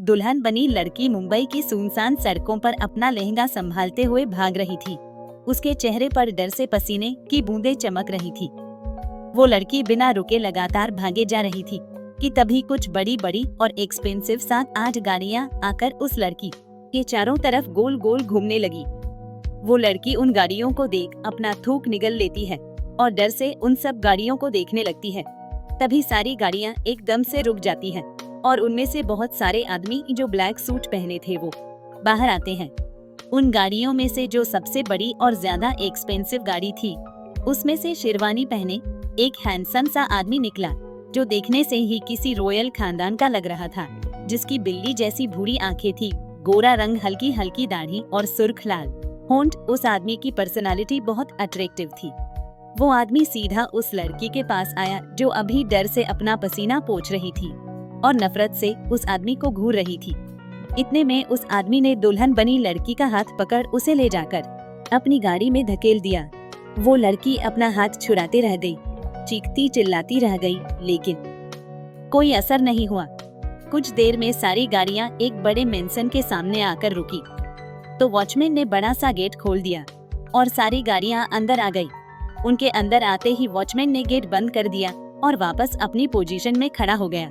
दुल्हन बनी लड़की मुंबई की सुनसान सड़कों पर अपना लहंगा संभालते हुए भाग रही थी। उसके चेहरे पर डर से पसीने की बूंदें चमक रही थी। वो लड़की बिना रुके लगातार भागे जा रही थी कि तभी कुछ बड़ी बड़ी और एक्सपेंसिव 7-8 गाड़ियां आकर उस लड़की के चारों तरफ गोल गोल घूमने लगी। वो लड़की उन गाड़ियों को देख अपना थूक निगल लेती है और डर से उन सब गाड़ियों को देखने लगती है। तभी सारी गाड़ियां एकदम से रुक जाती हैं और उनमें से बहुत सारे आदमी जो ब्लैक सूट पहने थे वो बाहर आते हैं। उन गाड़ियों में से जो सबसे बड़ी और ज्यादा एक्सपेंसिव गाड़ी थी, उसमें से शेरवानी पहने एक हैंडसम सा आदमी निकला, जो देखने से ही किसी रॉयल खानदान का लग रहा था, जिसकी बिल्ली जैसी भूरी आंखें थी, गोरा रंग, हल्की हल्की दाढ़ी और सुर्ख लाल होंठ। उस आदमी की पर्सनालिटी बहुत अट्रैक्टिव थी। वो आदमी सीधा उस लड़की के पास आया जो अभी डर से अपना पसीना पोंछ रही थी और नफरत से उस आदमी को घूर रही थी। इतने में उस आदमी ने दुल्हन बनी लड़की का हाथ पकड़ उसे ले जाकर अपनी गाड़ी में धकेल दिया। वो लड़की अपना हाथ छुड़ाते रह गई, चीखती चिल्लाती रह गई, लेकिन कोई असर नहीं हुआ। कुछ देर में सारी गाड़ियां एक बड़े मेंशन के सामने आकर रुकी तो वॉचमैन ने बड़ा सा गेट खोल दिया और सारी गाड़ियां अंदर आ गई। उनके अंदर आते ही वॉचमैन ने गेट बंद कर दिया और वापस अपनी पोजीशन में खड़ा हो गया।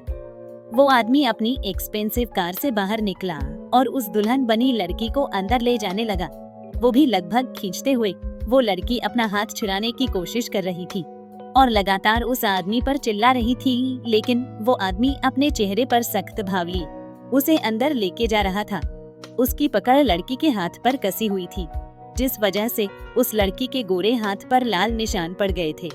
वो आदमी अपनी एक्सपेंसिव कार से बाहर निकला और उस दुल्हन बनी लड़की को अंदर ले जाने लगा, वो भी लगभग खींचते हुए। वो लड़की अपना हाथ छुड़ाने की कोशिश कर रही थी और लगातार उस आदमी पर चिल्ला रही थी, लेकिन वो आदमी अपने चेहरे पर सख्त भाव लिए उसे अंदर लेके जा रहा था। उसकी पकड़ लड़की के हाथ पर कसी हुई थी, जिस वजह से उस लड़की के गोरे हाथ पर लाल निशान पड़ गए थे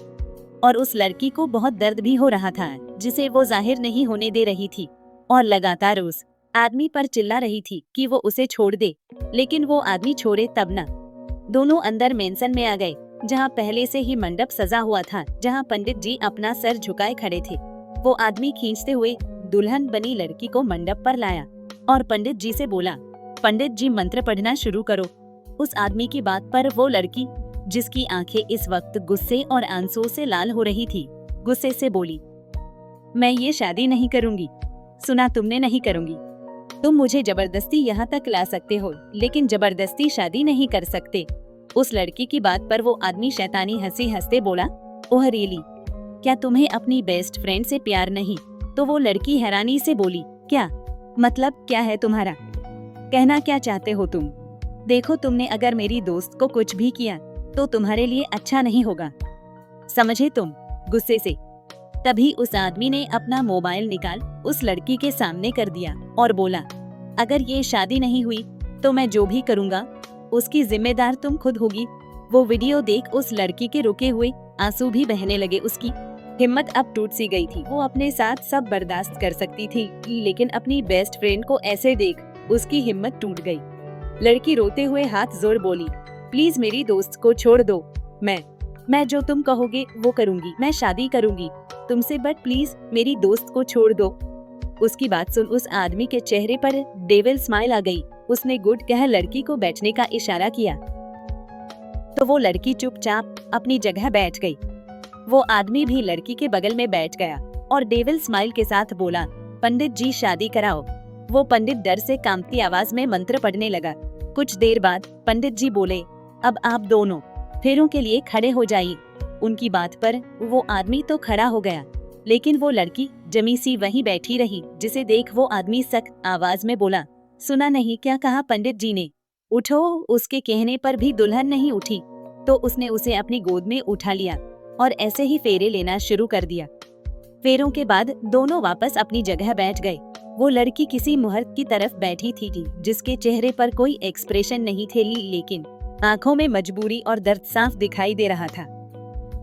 और उस लड़की को बहुत दर्द भी हो रहा था, जिसे वो जाहिर नहीं होने दे रही थी और लगातार उस आदमी पर चिल्ला रही थी कि वो उसे छोड़ दे, लेकिन वो आदमी छोड़े तब ना। दोनों अंदर मेंशन में आ गए, जहाँ पहले से ही मंडप सजा हुआ था, जहाँ पंडित जी अपना सर झुकाए खड़े थे। वो आदमी खींचते हुए दुल्हन बनी लड़की को मंडप पर लाया और पंडित जी से बोला, पंडित जी मंत्र पढ़ना शुरू करो। उस आदमी की बात पर वो लड़की, जिसकी आंखें इस वक्त गुस्से और आंसुओं से लाल हो रही थी, गुस्से से बोली, मैं ये शादी नहीं करूंगी। सुना तुमने, नहीं करूंगी। तुम मुझे जबरदस्ती यहाँ तक ला सकते हो, लेकिन जबरदस्ती शादी नहीं कर सकते। उस लड़की की बात पर वो आदमी शैतानी हंसी हंसते बोला, ओह रियली, क्या तुम्हें अपनी बेस्ट फ्रेंड से प्यार नहीं? तो वो लड़की हैरानी से बोली, क्या मतलब क्या है तुम्हारा? कहना क्या चाहते हो तुम? देखो, तुमने अगर मेरी दोस्त को कुछ भी किया तो तुम्हारे लिए अच्छा नहीं होगा, समझे तुम? गुस्से से तभी उस आदमी ने अपना मोबाइल निकाल उस लड़की के सामने कर दिया और बोला, अगर ये शादी नहीं हुई तो मैं जो भी करूँगा उसकी जिम्मेदार तुम खुद होगी। वो वीडियो देख उस लड़की के रुके हुए आंसू भी बहने लगे। उसकी हिम्मत अब टूट सी गई थी। वो अपने साथ सब बर्दाश्त कर सकती थी, लेकिन अपनी बेस्ट फ्रेंड को ऐसे देख उसकी हिम्मत टूट गई। लड़की रोते हुए हाथ जोड़ बोली, प्लीज मेरी दोस्त को छोड़ दो, मैं जो तुम कहोगे वो करूंगी, मैं शादी करूंगी तुमसे, बट प्लीज मेरी दोस्त को छोड़ दो। उसकी बात सुन उस आदमी के चेहरे पर डेविल स्माइल आ गई। उसने गुड कह लड़की को बैठने का इशारा किया तो वो लड़की चुपचाप अपनी जगह बैठ गई। वो आदमी भी लड़की के बगल में बैठ गया और डेविल स्माइल के साथ बोला, पंडित जी शादी कराओ। वो पंडित डर से कांपती आवाज में मंत्र पढ़ने लगा। कुछ देर बाद पंडित जी बोले, अब आप दोनों फेरों के लिए खड़े हो जाइए। उनकी बात पर वो आदमी तो खड़ा हो गया, लेकिन वो लड़की जमी सी वहीं बैठी रही, जिसे देख वो आदमी सख्त आवाज में बोला, सुना नहीं क्या कहा पंडित जी ने? उठो। उसके कहने पर भी दुल्हन नहीं उठी तो उसने उसे अपनी गोद में उठा लिया और ऐसे ही फेरे लेना शुरू कर दिया। फेरों के बाद दोनों वापस अपनी जगह बैठ गए। वो लड़की किसी मुहूर्त की तरफ बैठी थी जिसके चेहरे पर कोई एक्सप्रेशन नहीं थे, लेकिन आंखों में मजबूरी और दर्द साफ दिखाई दे रहा था।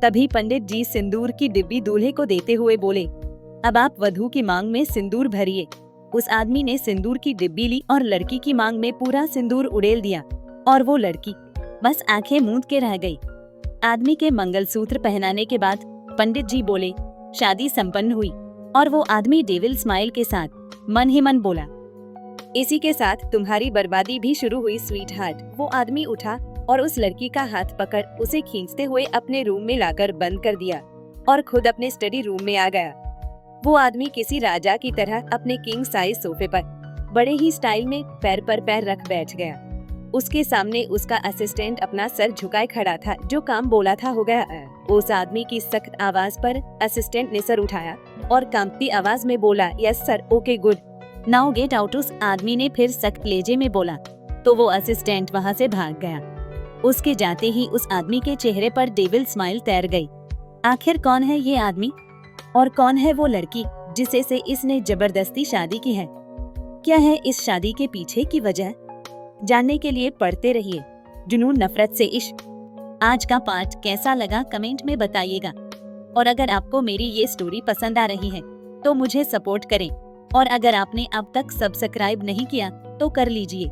तभी पंडित जी सिंदूर की डिब्बी दूल्हे को देते हुए बोले, अब आप वधू की मांग में सिंदूर भरिए। उस आदमी ने सिंदूर की डिब्बी ली और लड़की की मांग में पूरा सिंदूर उड़ेल दिया और वो लड़की बस आंखें मूंद के रह गई। आदमी के मंगलसूत्र पहनाने के बाद पंडित जी बोले, शादी संपन्न हुई और वो आदमी डेविल स्माइल के साथ मन ही मन बोला, इसी के साथ तुम्हारी बर्बादी भी शुरू हुई स्वीट हार्ट। वो आदमी उठा और उस लड़की का हाथ पकड़ उसे खींचते हुए अपने रूम में लाकर बंद कर दिया और खुद अपने स्टडी रूम में आ गया। वो आदमी किसी राजा की तरह अपने किंग साइज सोफे पर बड़े ही स्टाइल में पैर पर पैर रख बैठ गया। उसके सामने उसका असिस्टेंट अपना सर झुकाए खड़ा था। जो काम बोला था हो गया। उस आदमी की सख्त आवाज पर असिस्टेंट ने सर उठाया और कांपती आवाज में बोला, yes sir, okay good, now get out. उस आदमी ने फिर सख्त लहजे में बोला तो वो असिस्टेंट वहाँ से भाग गया। उसके जाते ही उस आदमी के चेहरे पर डेविल स्माइल तैर गई। आखिर कौन है ये आदमी और कौन है वो लड़की जिसे से इसने जबरदस्ती शादी की है? क्या है इस शादी के पीछे की वजह? जानने के लिए पढ़ते रहिए जुनून नफरत से इश्क। आज का पार्ट कैसा लगा कमेंट में बताइएगा और अगर आपको मेरी ये स्टोरी पसंद आ रही है तो मुझे सपोर्ट करें और अगर आपने अब तक सब्सक्राइब नहीं किया तो कर लीजिए।